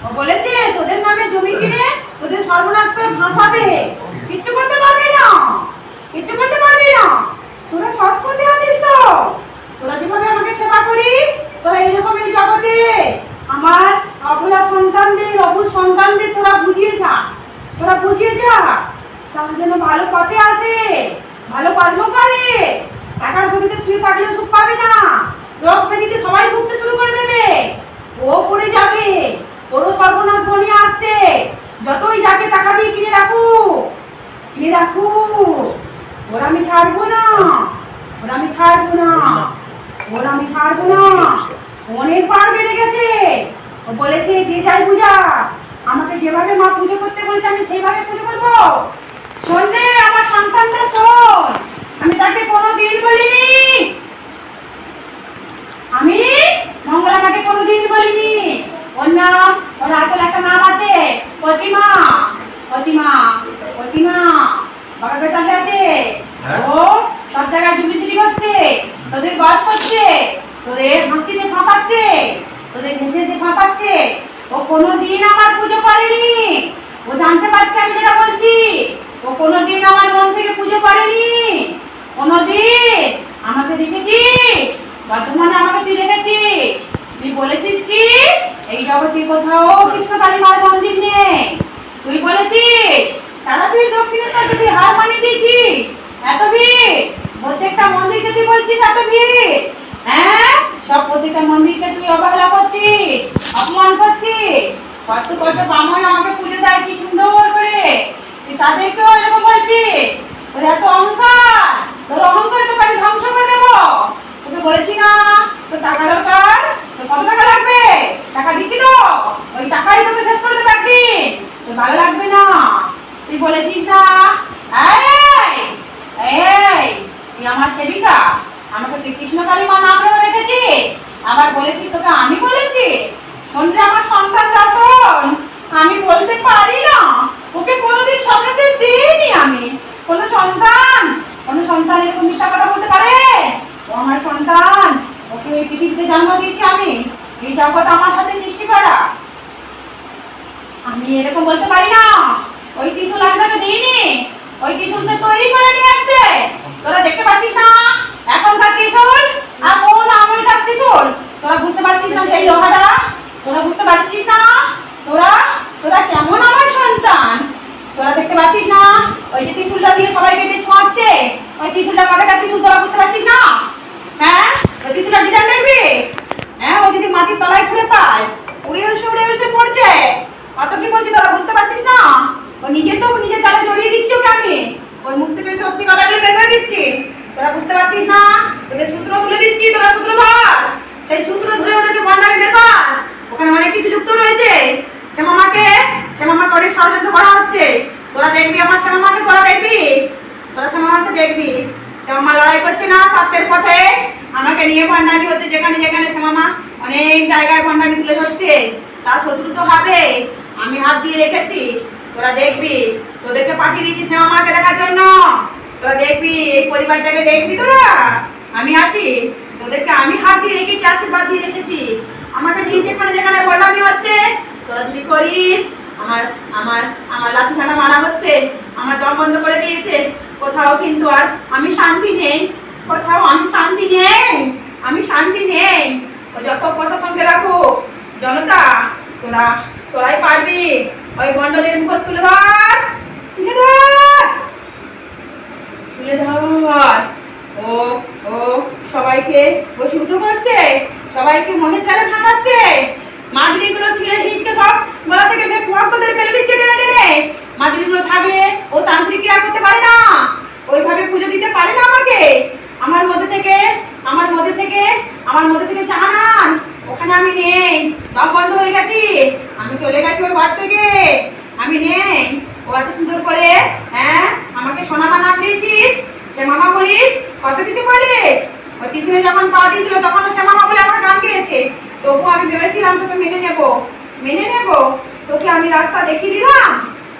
ও বলেছে তোদের নামে জমি কিনে তোদের সর্বনাশ করে ভাসাবে, কিচ্ছু করতে পারবি না, কিচ্ছু করতে পারবি না। তোরা সৎ পথে আছিস তো, তোরা যেভাবে আমাকে সেবা করিস, তোরা এরকম এই জগতে আমার অবলা সন্তানদের, অবুল সন্তানদের তোরা বুঝিয়ে যা, তোরা বুঝিয়ে যা, তারা যেন ভালো পথে আছে, ভালো কর্ম করে। টাকার জমিতে শুয়ে থাকলে সুখ পাবে না, রোগ ব্যাধিতে সবাই ভুগতে শুরু করে দেবে, ও পড়ে যাবে, ওরও সর্বনাশ ঘনিয়ে আসছে। যতই যাকে টাকা দিয়ে কিনে রাখু, কিনে রাখু, ওরা আমি ছাড়বো না, ওরা আমি ছাড়বো না, ওরা আমি ছাড়বো না। অনেকবার বেড়ে গেছে, ও বলেছে যে যাই পূজা, আমাকে যেভাবে মা পুজো করতে বলছে আমি সেইভাবে পুজো করবো। শোন রে আমার সন্তানটা শোন, আমি তাকে কোনোদিন বলিনি, আমি মঙ্গলা মাকে কোনোদিন বলিনি। ওর নাম, ওর আসলে একটা নাম আছে প্রতিমা, প্রতিমা, প্রতিমা। বাবার বেটাকে আছে, ও সব জায়গায় ডুবলিচিটি করছে, তোদের বয়স করছে, তোদের হাসিতে ফাঁসাচ্ছে, তোদের ঘেঁষে ফাঁসাচ্ছে। ও কোনোদিন আমার পুজো করেনি, ও জানতে পারছে আমি যেটা বলছি। ও কোনোদিন আমার মন থেকে পুজো করেনি, কোনোদিন। আমাকে দেখেছিস বর্তমানে, আমাকে তুই দেখেছিস, তুই বলেছিস কি এই জগতে কোথাও কৃষ্ণকালী মার মন্দির নেই, তুই বলেছিস তারাপীঠ দক্ষিণেশ্বর তুই হার মানিয়ে দিয়েছিস। এত ভিড়, প্রত্যেকটা মন্দিরকে তুই বলছিস এত ভিড়, হ্যাঁ সব প্রত্যেকটা মন্দিরকে তুই অবহেলা করছিস, অপমান করছিস। কত কত ব্রাহ্মণ আমাকে পুজো দেয় কি সুন্দর করে, তুই তাদেরকেও এরকম বলছিস। তোর এত অহংকার, তোর অহংকার তোকে আমি ধ্বংস করে দেবো। তোকে বলেছি না তোর টাকা দরকার, তোর কত টাকা লাগবে, টাকা দিচ্ছি তো, ওই টাকাই তোকে শেষ করে দেবো একদিন, তোর ভালো লাগবে না। তুই বলেছিস না এই এই তুই আমার সেবিকা, আমাকে তুই কৃষ্ণকালী মা নাম রেখেছিস, আবার বলেছিস তোকে আমি বলেছি। শোন রে আমার সন্তান দাসন, আমি বলতে পারি না, ওকে কোনোদিন স্বপ্নতে দিইনি আমি। কোনো সন্তান এরকম মিথ্যা কথা বলতে পারে? ও আমার সন্তান, ওকে এই পৃথিবীতে জন্ম দিয়েছি আমি, এই জগৎ আমার হাতে সৃষ্টি করা, আমি এরকম বলতে পারি না। ওই ত্রিশূল আমি তাকে দিইনি, ওই ত্রিশূল সে তৈরি করে নিয়ে আসছে। তোরা দেখতে পাচ্ছিস না এখনকার ত্রিশূল আর কোন আগেরকার ত্রিশূল, তোরা বুঝতে পারছিস না সেই লোহাটা, তোরা বুঝতে পারছিস না, তোরা তোরা কেমন আমার সন্তান, তোরা দেখতে পাচ্ছিস না ওই যে ত্রিশূলটা দিয়ে সবাইকে যে ছোঁয়াচ্ছে, ওই ত্রিশূলটা কতটা ত্রিশূল তোরা বুঝতে পারছিস না? হ্যাঁ ওই ত্রিশূলটা ডিজাইন দেখবি, হ্যাঁ ও যদি মাটির তলায় ঘুরে পায় উড়ে এসে পড়ছে, কত কি বলছি তোরা বুঝতে পারছিস না? ও নিজে তো নিজের জালে জড়িয়ে দিচ্ছি ওকে আমি, ওর মুখ থেকে সত্যি কথাগুলো বের করে দিচ্ছি, তোরা বুঝতে পারছিস না? তোদের সূত্র তুলে দিচ্ছি, তোরা সূত্র ধর, সেই সূত্র ধরে ওদেরকে ভণ্ডামি বেকার, ওখানে অনেক কিছু যুক্ত রয়েছে। শ্যামামাকে অনেক ষড়যন্ত্র করা হচ্ছে, তোরা দেখবি আমার শ্যামামাকে, তোরা দেখবি, তোরা শ্যামামাকে দেখবি। শ্যামামা লড়াই করছে না সত্যের পথে, আমাকে নিয়ে ভণ্ডামি হচ্ছে, যেখানে যেখানে শ্যামামা অনেক জায়গায় ভণ্ডামি তুলে ধরছে, তার শত্রু তো হবে, আমি হাত দিয়ে রেখেছি, তোরা দেখবি। তোদেরকে পাঠিয়ে দিয়েছি শ্যামামাকে দেখার জন্য, তোরা দেখবি, এই পরিবারটাকে দেখবি, তোরা আমি আছি, তোদেরকে আমি হাত দিয়ে রেখেছি, আশীর্বাদ দিয়ে রেখেছি। আমাকে নিয়ে যেখানে যেখানে বললামি হচ্ছে তোরা যদি করিস, আমার আমার আমার লাঠি ছাড়া মারা হচ্ছে, আমার দম বন্ধ করে দিয়েছে, কোথাও কিন্তু আর আমি শান্তি নেই, কোথাও আমি শান্তি নেই, আমি শান্তি নেই। ও যত প্রশাসনকে রাখো জনতা, তোরাই পারবি। ওই মন্ডলের মুখোশ তুলে ধর, তুলে ধর, তুলে ধর। ও ও সবাইকে বসীভূত করছে, সবাইকে মনের চালে ফাঁসাচ্ছে, মাদুরিগুলো ছিঁড়ে হিঁচকে সব গলা থেকে ভক্তদের ফেলে দিচ্ছে টেনে টেনে। মাদুরিগুলো থাকে, ও তান্ত্রিক ক্রিয়া করতে পারে না, ওইভাবে পুজো দিতে পারে না আমাকে। আমার মধ্যে থেকে জানান ওখানে আমি নেই, দম বন্ধ হয়ে গেছি, আমি চলে গেছি ওর ঘর থেকে, আমি নেই। ও এত সুন্দর করে হ্যাঁ আমাকে সোনামা নাম দিয়েছিস, সে মামা বলিস, কত কিছু করিস। ওই ত্রিশূলে যখন পা দিয়েছিল তখন সে মামা বলে আমার গান গেয়েছে, তবু আমি ভেবেছিলাম তোকে মেনে নেব, তোকে আমি রাস্তা দেখিয়ে দিলাম।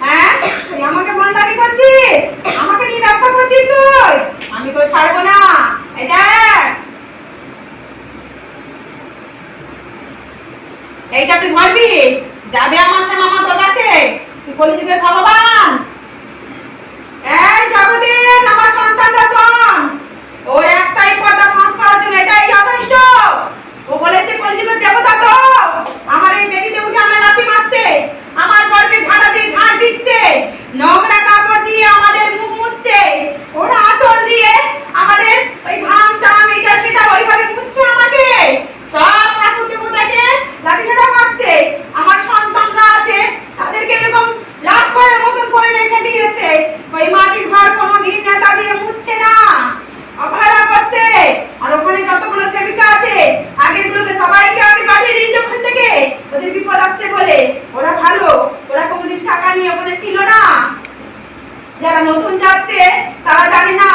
হ্যাঁ তুই আমাকে বন্দামি করছিস, আমাকে নিয়ে ব্যবসা করছিস তুই, আমি তো ছাড়বো না। এই দেখ এইটা তুই ধরবি, যাবে আমার শ্যামা মা তোর কাছে? তুই কলিযুগের ভগবান। এই জগদীশ, আমার সন্তানটা শোন, ওর একটাই কথা ফাঁস করার জন্য এটাই যথেষ্ট। ও বলেছে কলিযুগের দেবতা তো আমার এই বেদিতে উঠে আমার লাথি মারছে, আমার বরকে ঝাঁটা দিয়ে ঝাঁট দিচ্ছে, নোংরা কাপড় দিয়ে আমাদের মুখ মুছছে, ওরা আঁচল দিয়ে আমাদের ওই ঘাম টাম এটা সেটা ওইভাবে মুছছে আমাকে, সব ঠাকুর দেবতাকে লাঠি ঝাঁটা মারছে। আমার সন্তানরা আছে তাদেরকে এরকম লাভ করে মতন করে রেখে দিয়েছে, ওই মাটির ঘর কোনোদিন নেতা দিয়ে মুছছে না, অবহেলা করছে। আর ওখানে যতগুলো সেবিকা আছে আগের গুলোকে সবাইকে আমি পাঠিয়ে দিয়েছি ওখান থেকে, ওদের বিপদ আসছে বলে। ওরা ভালো, ওরা কোনোদিন টাকা নিয়ে ওখানে ছিল না। যারা নতুন যাচ্ছে তারা জানে না